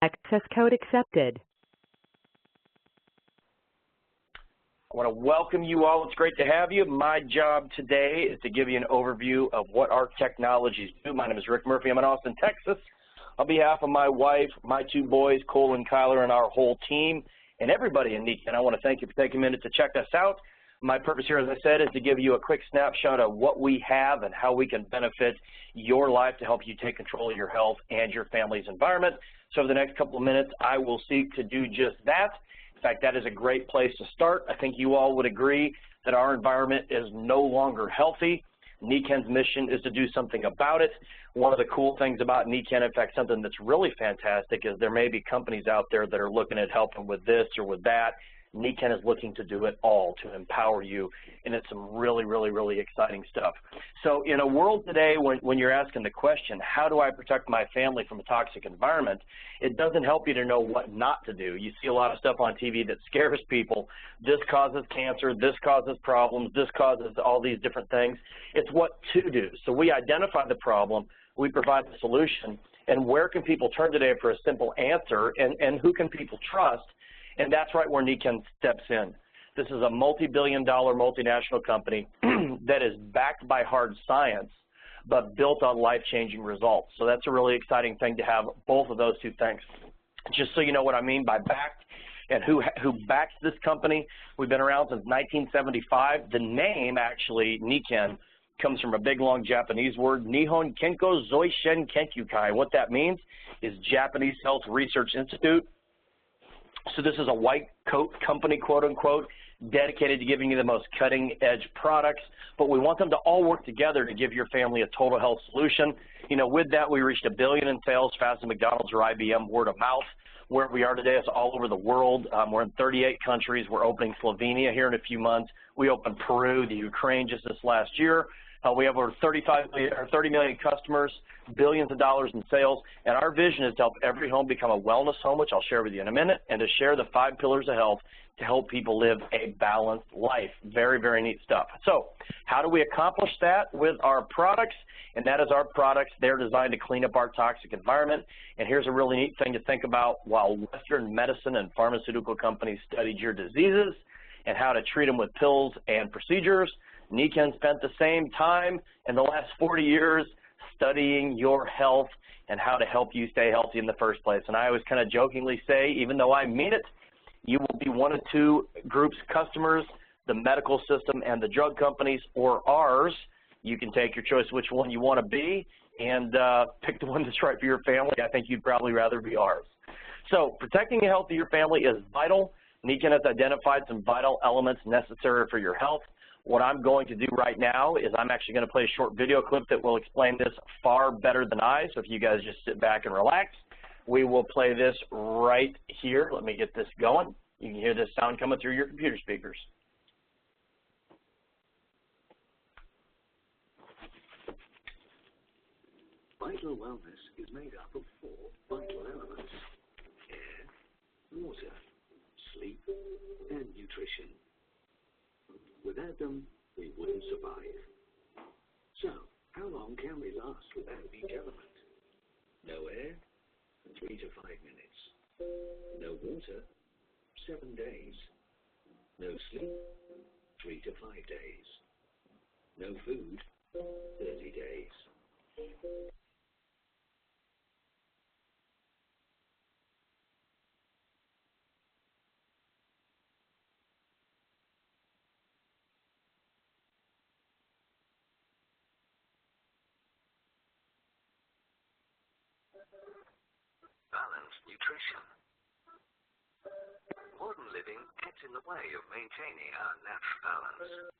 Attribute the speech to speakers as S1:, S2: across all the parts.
S1: Access code accepted.
S2: I want to welcome you all. It's great to have you. My job today is to give you an overview of what our technologies do. My name is Rick Murphy. I'm in Austin, Texas. On behalf of my wife, my two boys, Cole and Kyler, and our whole team, and everybody in NECAN, I want to thank you for taking a minute to check us out. My purpose here, as I said, is to give you a quick snapshot of what we have and how we can benefit your life to help you take control of your health and your family's environment. So for the next couple of minutes, I will seek to do just that. In fact, that is a great place to start. I think you all would agree that our environment is no longer healthy. NECAN's mission is to do something about it. One of the cool things about NECAN, in fact, something that's really fantastic, is there may be companies out there that are looking at helping with this or with that. NECAN is looking to do it all to empower you, and it's some really exciting stuff. So in a world today when you're asking the question, how do I protect my family from a toxic environment, it doesn't help you to know what not to do. You see a lot of stuff on TV that scares people. This causes cancer, this causes problems, this causes all these different things. It's what to do. So we identify the problem, we provide the solution, and where can people turn today for a simple answer, and who can people trust? And that's right where NECAN steps in. This is a multi-billion-dollar multinational company that is backed by hard science, but built on life-changing results. So that's a really exciting thing to have both of those two things. Just so you know what I mean by backed and who backs this company, we've been around since 1975. The name, actually, NECAN, comes from a big, long Japanese word, Nihon Kenko Zoishen Kenkyukai. What that means is Japanese Health Research Institute. So this is a white coat company, quote unquote, dedicated to giving you the most cutting edge products, but we want them to all work together to give your family a total health solution. You know, with that, we reached $1 billion in sales, faster than McDonald's or IBM, word of mouth. Where we are today is all over the world. We're in 38 countries. We're opening Slovenia here in a few months. We opened Peru, the Ukraine just this last year. We have over 30 million customers, billions of dollars in sales, and our vision is to help every home become a wellness home, which I'll share with you in a minute, and to share the 5 pillars of health to help people live a balanced life. Very neat stuff. So how do we accomplish that? With our products, and that is our products. They're designed to clean up our toxic environment, and here's a really neat thing to think about. While Western medicine and pharmaceutical companies studied your diseases and how to treat them with pills and procedures, NECAN spent the same time in the last 40 years studying your health and how to help you stay healthy in the first place. And I always kind of jokingly say, even though I mean it, you will be one of two groups, customers, the medical system and the drug companies, or ours. You can take your choice which one you want to be and pick the one that's right for your family. I think you'd probably rather be ours. So protecting the health of your family is vital. NECAN has identified some vital elements necessary for your health. What I'm going to do right now is I'm actually going to play a short video clip that will explain this far better than I. So if you guys just sit back and relax, we will play this right here. Let me get this going. You can hear this sound coming through your computer speakers.
S3: Vital wellness is made up of 4 vital elements: air, water, sleep, and nutrition. Without them, we wouldn't survive. So, how long can we last without each element? No air, 3 to 5 minutes. No water, 7 days. No sleep, 3 to 5 days. No food, 30 days. Balanced nutrition. Modern living gets in the way of maintaining our natural balance.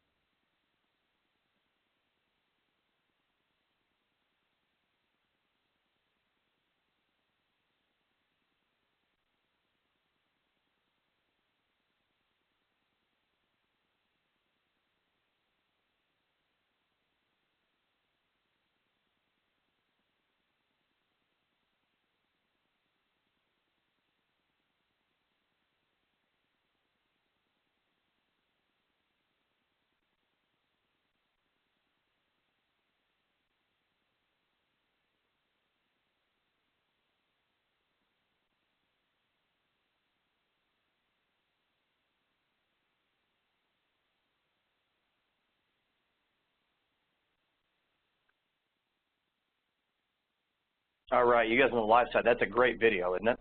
S2: All right, you guys on the live side, that's a great video, isn't it?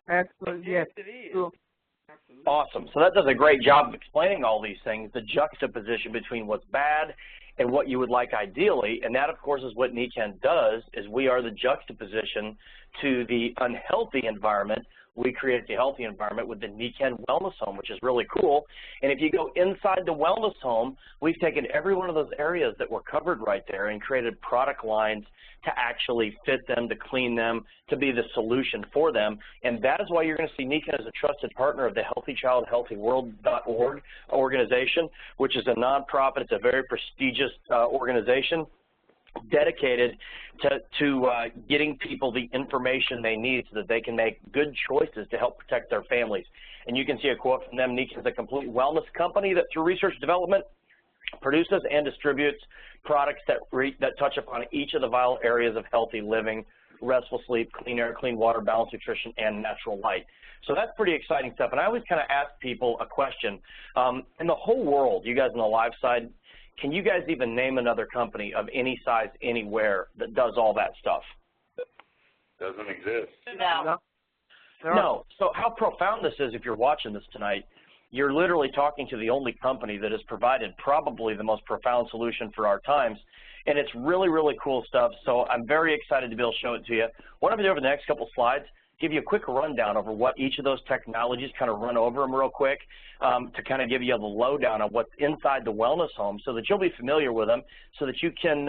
S4: Absolutely, yes.
S5: It is.
S4: Cool.
S5: Absolutely.
S2: Awesome. So that does a great job of explaining all these things, the juxtaposition between what's bad and what you would like ideally, and that, of course, is what Nikken does, is we are the juxtaposition to the unhealthy environment. We create the healthy environment with the Nikken Wellness Home, which is really cool. And if you go inside the Wellness Home, we've taken every one of those areas that were covered right there and created product lines to actually fit them, to clean them, to be the solution for them. And that is why you're going to see Nikken as a trusted partner of the HealthyChildHealthyWorld.org organization, which is a nonprofit. It's a very prestigious organization dedicated to getting people the information they need so that they can make good choices to help protect their families. And you can see a quote from them. Nikken is a complete wellness company that through research and development produces and distributes products that touch upon each of the vital areas of healthy living, restful sleep, clean air, clean water, balanced nutrition, and natural light. So that's pretty exciting stuff. And I always kind of ask people a question. In the whole world, you guys on the live side, can you guys even name another company of any size anywhere that does all that stuff?
S6: Doesn't exist.
S5: No.
S2: No. So how profound this is if you're watching this tonight, you're literally talking to the only company that has provided probably the most profound solution for our times. And it's really, really cool stuff. So I'm very excited to be able to show it to you. What I'm going to do over the next couple slides, give you a quick rundown over what each of those technologies, kind of run over them real quick to kind of give you the lowdown on what's inside the Wellness Home so that you'll be familiar with them so that you can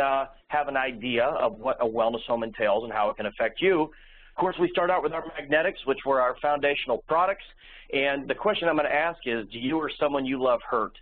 S2: have an idea of what a Wellness Home entails and how it can affect you. Of course, we start out with our magnetics, which were our foundational products. And the question I'm going to ask is, do you or someone you love hurt?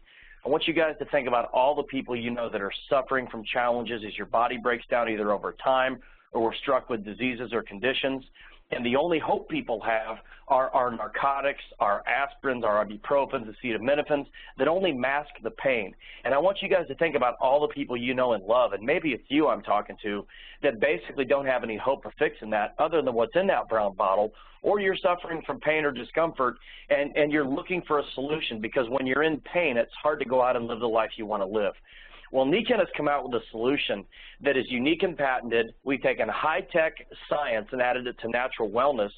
S2: I want you guys to think about all the people you know that are suffering from challenges as your body breaks down either over time or we're struck with diseases or conditions. And the only hope people have are our narcotics, our aspirins, our ibuprofens, acetaminophen that only mask the pain. And I want you guys to think about all the people you know and love, and maybe it's you I'm talking to, that basically don't have any hope of fixing that other than what's in that brown bottle, or you're suffering from pain or discomfort and you're looking for a solution because when you're in pain, it's hard to go out and live the life you want to live. Well, Nikken has come out with a solution that is unique and patented. We've taken high-tech science and added it to natural wellness,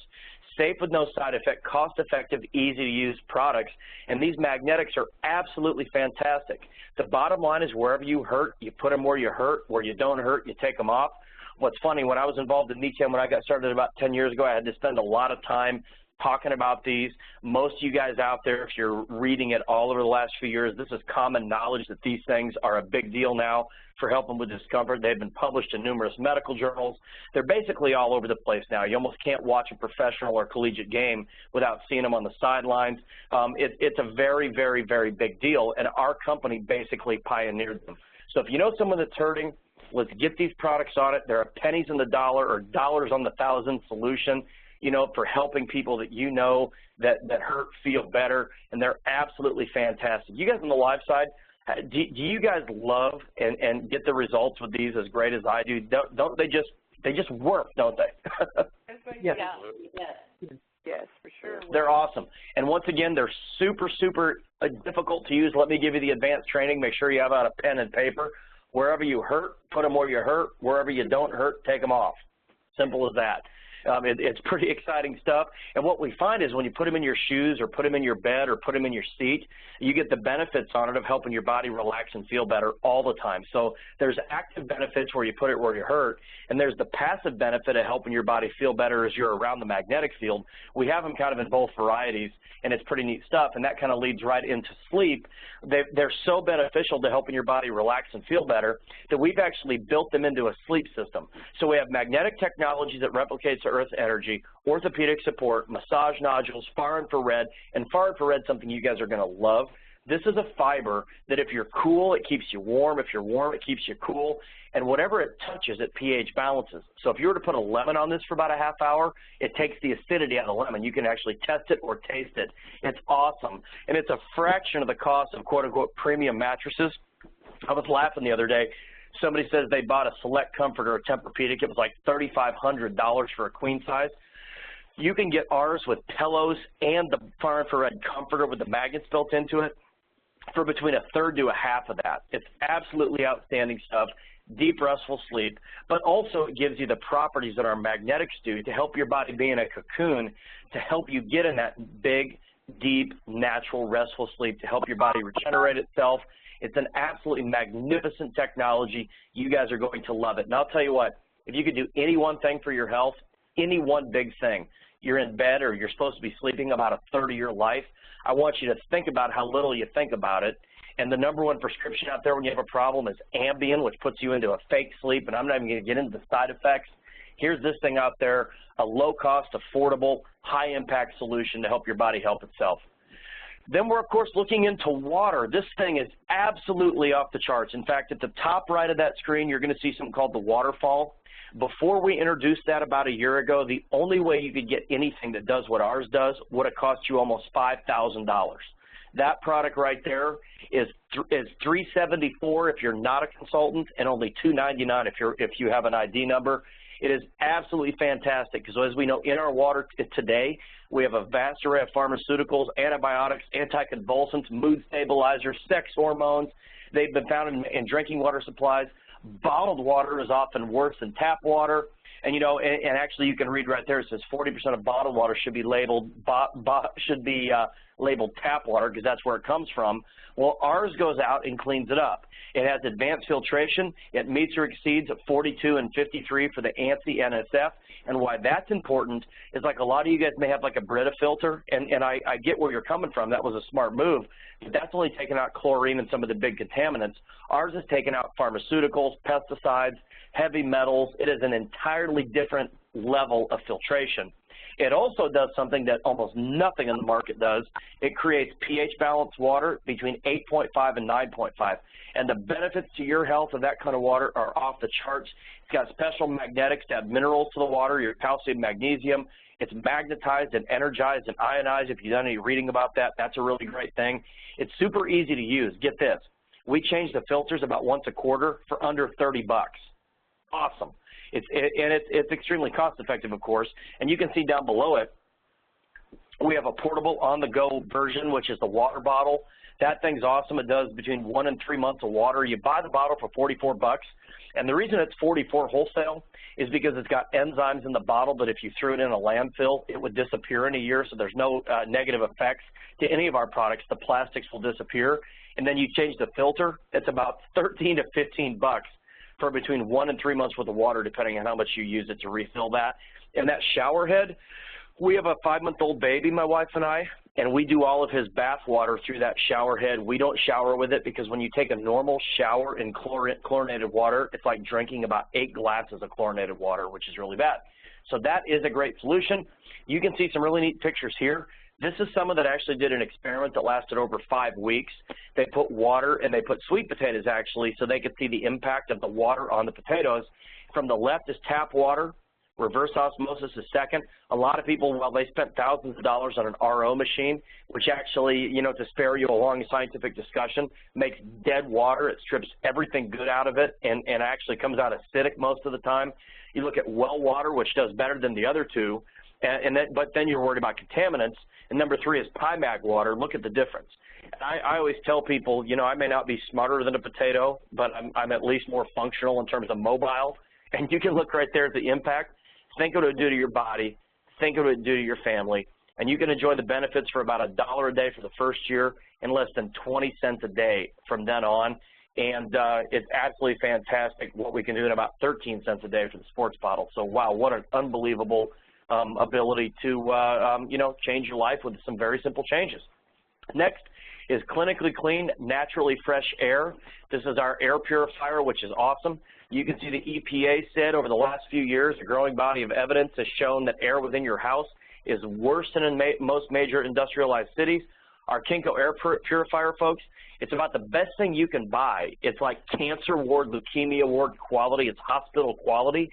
S2: safe with no side effect, cost-effective, easy-to-use products, and these magnetics are absolutely fantastic. The bottom line is wherever you hurt, you put them where you hurt. Where you don't hurt, you take them off. What's funny, when I was involved in Nikken, when I got started about 10 years ago, I had to spend a lot of time talking about these. Most of you guys out there, if you're reading it all over the last few years, this is common knowledge that these things are a big deal now for helping with discomfort. They've been published in numerous medical journals. They're basically all over the place now. You almost can't watch a professional or collegiate game without seeing them on the sidelines. It's a very, very, very big deal, and our company basically pioneered them. So if you know someone that's hurting, let's get these products on it. There are pennies on the dollar or dollars on the thousand solution, you know, for helping people that you know that hurt feel better, and they're absolutely fantastic. You guys on the live side, do you guys love and get the results with these as great as I do? Don't they just work, don't they?
S4: Yes.
S5: Yes, for sure.
S2: They're awesome. And once again, they're super, super difficult to use. Let me give you the advanced training. Make sure you have out a pen and paper. Wherever you hurt, put them where you hurt. Wherever you don't hurt, take them off. Simple as that. It's pretty exciting stuff. And what we find is when you put them in your shoes or put them in your bed or put them in your seat, you get the benefits on it of helping your body relax and feel better all the time. So there's active benefits where you put it where you hurt, and there's the passive benefit of helping your body feel better as you're around the magnetic field. We have them kind of in both varieties, and it's pretty neat stuff, and that kind of leads right into sleep. They're so beneficial to helping your body relax and feel better that we've actually built them into a sleep system. So we have magnetic technology that replicates the Earth's energy, orthopedic support, massage nodules, far infrared, and far infrared is something you guys are going to love. This is a fiber that if you're cool, it keeps you warm. If you're warm, it keeps you cool. And whatever it touches, it pH balances. So if you were to put a lemon on this for about a half hour, it takes the acidity out of the lemon. You can actually test it or taste it. It's awesome. And it's a fraction of the cost of quote-unquote premium mattresses. I was laughing the other day. Somebody says they bought a Select Comfort or a Tempur-Pedic. It was like $3,500 for a queen size. You can get ours with pillows and the far infrared comforter with the magnets built into it for between a third to a half of that. It's absolutely outstanding stuff. deep restful sleep, but also it gives you the properties that our magnetics do to help your body be in a cocoon, to help you get in that big, deep, natural, restful sleep, to help your body regenerate itself. It's an absolutely magnificent technology. You guys are going to love it. And I'll tell you what, if you could do any one thing for your health, any one big thing, you're in bed or you're supposed to be sleeping about a third of your life, I want you to think about how little you think about it. And the number one prescription out there when you have a problem is Ambien, which puts you into a fake sleep, and I'm not even going to get into the side effects. Here's this thing out there, a low-cost, affordable, high-impact solution to help your body help itself. Then we're, of course, looking into water. This thing is absolutely off the charts. In fact, at the top right of that screen, you're going to see something called the Waterfall. Before we introduced that about a year ago, the only way you could get anything that does what ours does would have cost you almost $5,000. That product right there is $374 if you're not a consultant, and only $299 if you have an ID number. It is absolutely fantastic because, as we know, in our water today, we have a vast array of pharmaceuticals, antibiotics, anticonvulsants, mood stabilizers, sex hormones. They've been found in drinking water supplies. Bottled water is often worse than tap water. And, you know, and actually you can read right there, it says 40% of bottled water should be labeled labeled tap water because that's where it comes from. Well, ours goes out and cleans it up. It has advanced filtration. It meets or exceeds 42 and 53 for the ANSI NSF. And why that's important is, like, a lot of you guys may have like a Brita filter, and I get where you're coming from. That was a smart move. But that's only taking out chlorine and some of the big contaminants. Ours is taking out pharmaceuticals, pesticides, heavy metals. It is an entirely different level of filtration. It also does something that almost nothing in the market does. It creates pH-balanced water between 8.5 and 9.5. And the benefits to your health of that kind of water are off the charts. It's got special magnetics to add minerals to the water, your calcium, magnesium. It's magnetized and energized and ionized. If you've done any reading about that, that's a really great thing. It's super easy to use. Get this. We change the filters about once a quarter for under 30 bucks. Awesome. It's extremely cost-effective, of course, and you can see down below it, we have a portable on-the-go version, which is the water bottle. That thing's awesome. It does between 1 and 3 months of water. You buy the bottle for 44 bucks, and the reason it's 44 wholesale is because it's got enzymes in the bottle that if you threw it in a landfill, it would disappear in a year, so there's no negative effects to any of our products. The plastics will disappear, and then you change the filter. It's about 13 to 15 bucks for between 1 and 3 months worth of water, depending on how much you use it to refill that. And that shower head, we have a 5-month-old baby, my wife and I, and we do all of his bath water through that shower head. We don't shower with it because when you take a normal shower in chlorinated water, it's like drinking about 8 glasses of chlorinated water, which is really bad. So that is a great solution. You can see some really neat pictures here. This is someone that actually did an experiment that lasted over 5 weeks. They put water and they put sweet potatoes, actually, so they could see the impact of the water on the potatoes. From the left is tap water. Reverse osmosis is second. A lot of people, well, they spent thousands of dollars on an RO machine, which actually, you know, to spare you a long scientific discussion, makes dead water. It strips everything good out of it and actually comes out acidic most of the time. You look at well water, which does better than the other two, but then you're worried about contaminants. And number 3 is PIMAG water. Look at the difference. And I always tell people, you know, I may not be smarter than a potato, but I'm at least more functional in terms of mobile. And you can look right there at the impact. Think of what it would do to your body. Think of what it would do to your family. And you can enjoy the benefits for about $1 a day for the first year and less than 20 cents a day from then on. And it's absolutely fantastic what we can do in about 13 cents a day for the sports bottle. So, wow, what an unbelievable ability to, you know, change your life with some very simple changes. Next is clinically clean, naturally fresh air. This is our air purifier, which is awesome. You can see the EPA said over the last few years, a growing body of evidence has shown that air within your house is worse than in most major industrialized cities. Our Kinko air purifier, folks, it's about the best thing you can buy. It's like cancer ward, leukemia ward quality. It's hospital quality.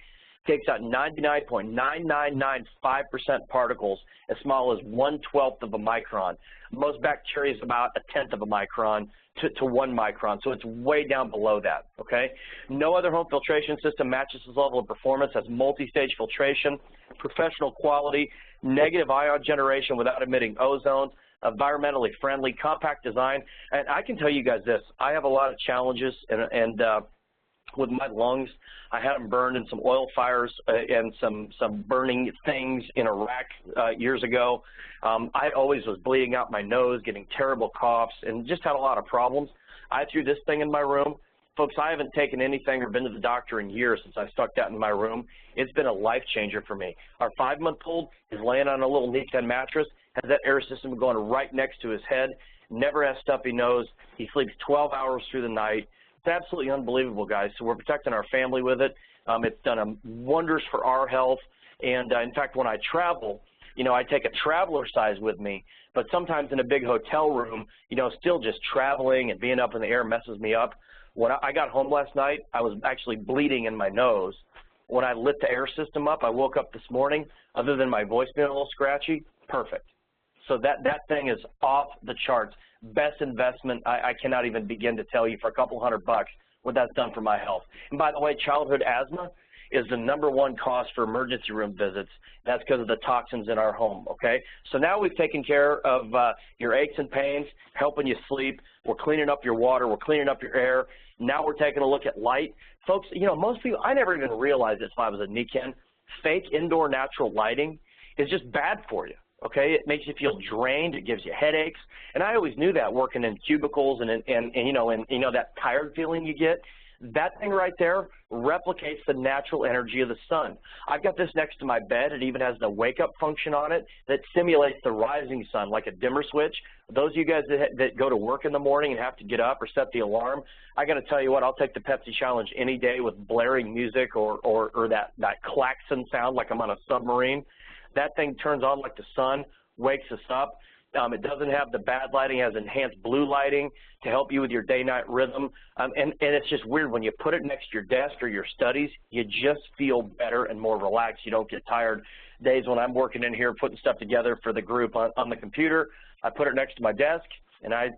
S2: Takes out 99.9995% particles as small as 1/12 of a micron. Most bacteria is about 1/10 of a micron to 1 micron, so it's way down below that, okay? No other home filtration system matches this level of performance, has multi-stage filtration, professional quality, negative ion generation without emitting ozone, environmentally friendly, compact design. And I can tell you guys this, I have a lot of challenges and with my lungs. I had them burned in some oil fires and some burning things in Iraq years ago. I always was bleeding out my nose, getting terrible coughs, and just had a lot of problems. I threw this thing in my room. Folks, I haven't taken anything or been to the doctor in years since I stuck that in my room. It's been a life changer for me. Our 5-month-old is laying on a little Nikken mattress, has that air system going right next to his head, never has stuffy nose. He sleeps 12 hours through the night. It's absolutely unbelievable, guys. So we're protecting our family with it. It's done wonders for our health. And in fact, when I travel, you know, I take a traveler size with me, but sometimes in a big hotel room, you know, still just traveling and being up in the air messes me up. When I got home last night, I was actually bleeding in my nose. When I lit the air system up, I woke up this morning, other than my voice being a little scratchy, perfect. So that thing is off the charts. Best investment. I cannot even begin to tell you for a couple $100 what that's done for my health. And by the way, childhood asthma is the #1 cause for emergency room visits. That's because of the toxins in our home, okay? So now we've taken care of your aches and pains, helping you sleep. We're cleaning up your water. We're cleaning up your air. Now we're taking a look at light. Folks, you know, most people, I never even realized this when I was a Nikken. Fake indoor natural lighting is just bad for you, okay? It makes you feel drained. It gives you headaches. And I always knew that working in cubicles and you know, that tired feeling you get. That thing right there replicates the natural energy of the sun. I've got this next to my bed. It even has the wake-up function on it that simulates the rising sun, like a dimmer switch. Those of you guys that go to work in the morning and have to get up or set the alarm, I got to tell you what, I'll take the Pepsi Challenge any day with blaring music or that klaxon sound like I'm on a submarine. That thing turns on like the sun, wakes us up. It doesn't have the bad lighting. It has enhanced blue lighting to help you with your day-night rhythm. And it's just weird. When you put it next to your desk or your studies, you just feel better and more relaxed. You don't get tired. Days when I'm working in here putting stuff together for the group on the computer, I put it next to my desk, and I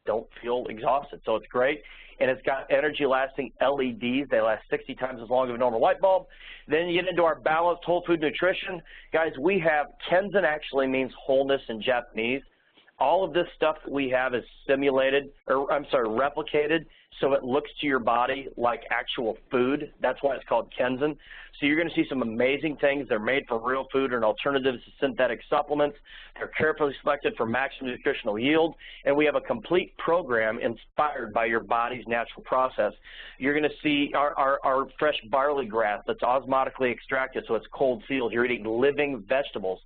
S2: don't feel exhausted. So it's great. And it's got energy-lasting LEDs. They last 60 times as long as a normal light bulb. Then you get into our balanced whole food nutrition. Guys, we have, Kenzen actually means wholeness in Japanese. All of this stuff that we have is replicated, so it looks to your body like actual food. That's why it's called Kenzen. So you're going to see some amazing things. They're made from real food and alternatives to synthetic supplements. They're carefully selected for maximum nutritional yield, and we have a complete program inspired by your body's natural process. You're going to see our fresh barley grass that's osmotically extracted, so it's cold sealed. You're eating living vegetables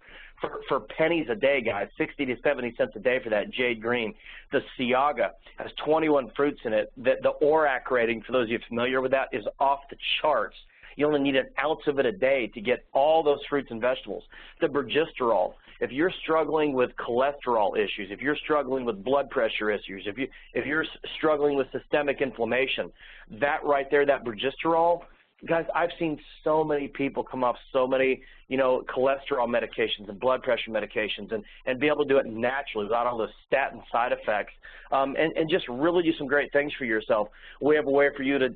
S2: for pennies a day, guys, 60 to 70 cents a day for that jade green. The Siaga has 21 fruits in it. The ORAC rating, for those of you familiar with that, is off the charts. You only need an ounce of it a day to get all those fruits and vegetables. The Bergisterol, if you're struggling with cholesterol issues, if you're struggling with blood pressure issues, if you're struggling with systemic inflammation, that right there, that Bergisterol, guys, I've seen so many people come off so many, you know, cholesterol medications and blood pressure medications and be able to do it naturally without all those statin side effects and just really do some great things for yourself. We have a way for you to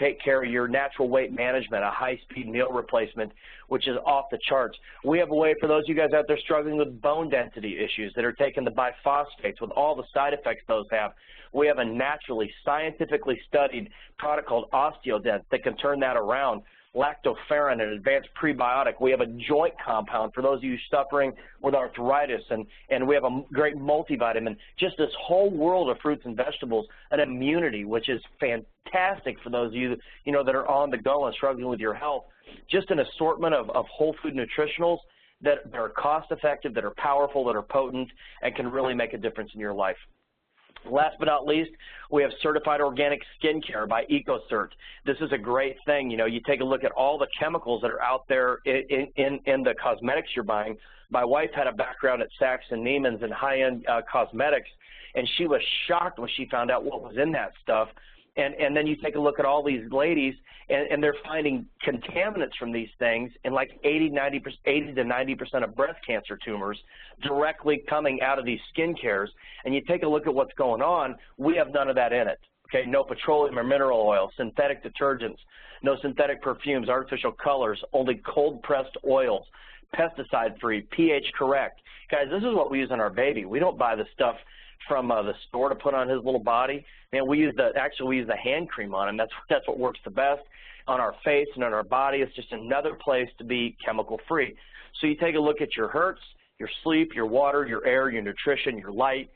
S2: take care of your natural weight management, a high-speed meal replacement, which is off the charts. We have a way for those of you guys out there struggling with bone density issues that are taking the biphosphates with all the side effects those have. We have a naturally, scientifically studied product called OsteoDent that can turn that around. Lactoferrin, an advanced prebiotic. We have a joint compound for those of you suffering with arthritis, and we have a great multivitamin. Just this whole world of fruits and vegetables, an immunity, which is fantastic for those of you, you know, that are on the go and struggling with your health. Just an assortment of whole food nutritionals that are cost effective, that are powerful, that are potent, and can really make a difference in your life. Last but not least, we have certified organic skincare by EcoCert. This is a great thing. You know, you take a look at all the chemicals that are out there in the cosmetics you're buying. My wife had a background at Saks and Neiman's in high-end cosmetics, and she was shocked when she found out what was in that stuff. And then you take a look at all these ladies, and they're finding contaminants from these things in like 80 to 90% of breast cancer tumors directly coming out of these skin cares. And you take a look at what's going on, we have none of that in it. Okay, no petroleum or mineral oil, synthetic detergents, no synthetic perfumes, artificial colors, only cold-pressed oils, pesticide-free, pH correct. Guys, this is what we use on our baby. We don't buy the stuff from the store to put on his little body. Man, we use the hand cream on him. That's what works the best on our face and on our body. It's just another place to be chemical free. So you take a look at your hertz, your sleep, your water, your air, your nutrition, your light.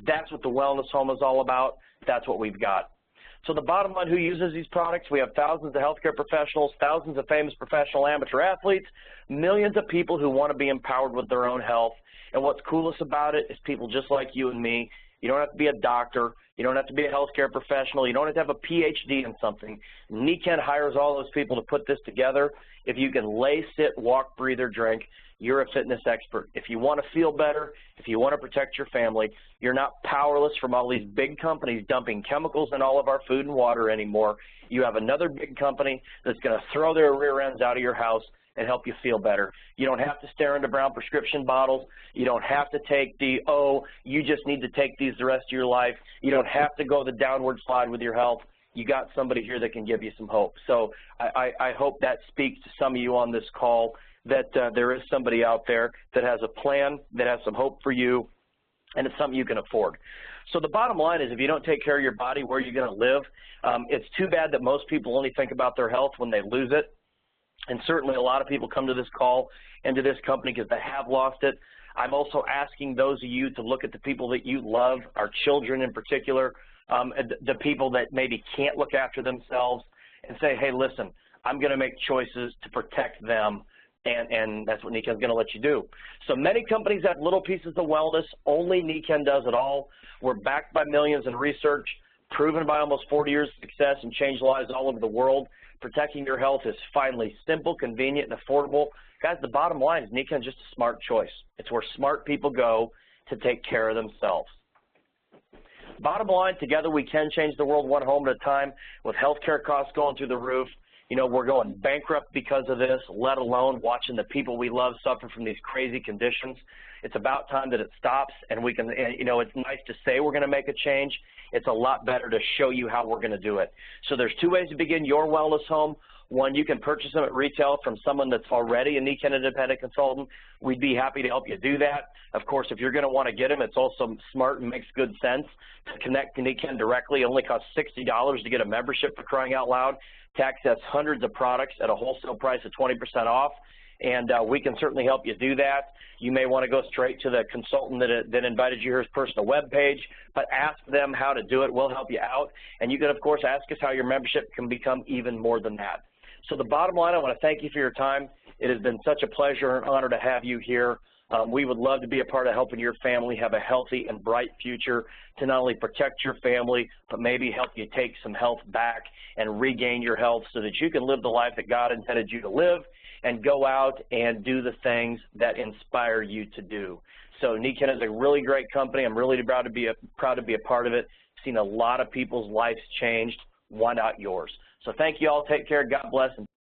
S2: That's what the Wellness Home is all about. That's what we've got. So the bottom line, who uses these products? We have thousands of healthcare professionals, thousands of famous professional amateur athletes, millions of people who want to be empowered with their own health. And what's coolest about it is people just like you and me. You don't have to be a doctor. You don't have to be a healthcare professional. You don't have to have a PhD in something. Nikken hires all those people to put this together. If you can lay, sit, walk, breathe, or drink, you're a fitness expert. If you want to feel better, if you want to protect your family, you're not powerless from all these big companies dumping chemicals in all of our food and water anymore. You have another big company that's going to throw their rear ends out of your house and help you feel better. You don't have to stare into brown prescription bottles. You don't have to take the, you just need to take these the rest of your life. You don't have to go the downward slide with your health. You got somebody here that can give you some hope. So I hope that speaks to some of you on this call, that there is somebody out there that has a plan, that has some hope for you, and it's something you can afford. So the bottom line is, if you don't take care of your body, where are you going to live? It's too bad that most people only think about their health when they lose it. And certainly a lot of people come to this call and to this company because they have lost it. I'm also asking those of you to look at the people that you love, our children in particular, the people that maybe can't look after themselves, and say, hey, listen, I'm going to make choices to protect them, and that's what Nikken's going to let you do. So many companies have little pieces of wellness. Only Nikken does it all. We're backed by millions in research, proven by almost 40 years of success, and changed lives all over the world. Protecting your health is finally simple, convenient, and affordable. Guys, the bottom line is Nikken's just a smart choice. It's where smart people go to take care of themselves. Bottom line, together we can change the world one home at a time. With healthcare costs going through the roof, you know, we're going bankrupt because of this, let alone watching the people we love suffer from these crazy conditions. It's about time that it stops, and we can, you know, it's nice to say we're going to make a change. It's a lot better to show you how we're going to do it. So there's two ways to begin your wellness home. One, you can purchase them at retail from someone that's already a Nikken independent consultant. We'd be happy to help you do that. Of course, if you're going to want to get them, it's also smart and makes good sense to connect to Nikken directly. It only costs $60 to get a membership, for crying out loud, to access hundreds of products at a wholesale price of 20% off. And we can certainly help you do that. You may want to go straight to the consultant that invited you here's personal web page, but ask them how to do it. We'll help you out. And you can, of course, ask us how your membership can become even more than that. So the bottom line, I want to thank you for your time. It has been such a pleasure and honor to have you here. We would love to be a part of helping your family have a healthy and bright future, to not only protect your family, but maybe help you take some health back and regain your health so that you can live the life that God intended you to live and go out and do the things that inspire you to do. So Nikken is a really great company. I'm really proud to be a part of it. Seen a lot of people's lives changed. Why not yours? So thank you all. Take care. God bless. And